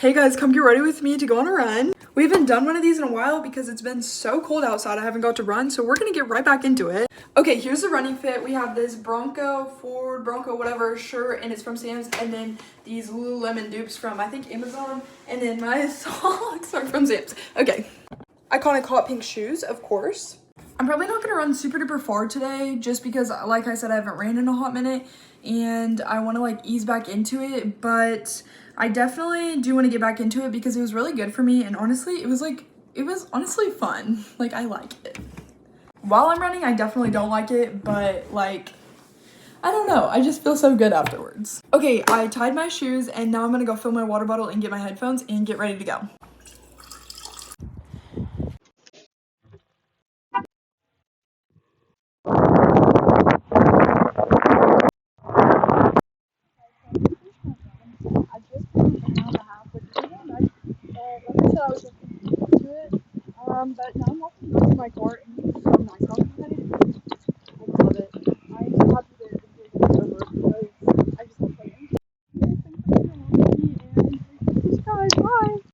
Hey guys, come get ready with me to go on a run. We haven't done one of these in a while because it's been so cold outside. I haven't got to run, so we're gonna get right back into it. Okay, here's the running fit. We have this Ford Bronco, whatever shirt, and it's from Sam's, and then these Lululemon dupes from, I think, Amazon, and then my socks are from Sam's. Okay. Iconic hot pink shoes, of course. I'm probably not gonna run super duper far today just because, like I said, I haven't ran in a hot minute and I want to like ease back into it, but I definitely do want to get back into it because it was really good for me, and honestly, it was honestly fun. Like, I like it. While I'm running, I definitely don't like it, but like, I don't know, I just feel so good afterwards. Okay, I tied my shoes and now I'm gonna go fill my water bottle and get my headphones and get ready to go. I just finished an hour and a half, which is really nice. Like I said, I was looking into it. But now I'm walking back to my car and it's so nice outside.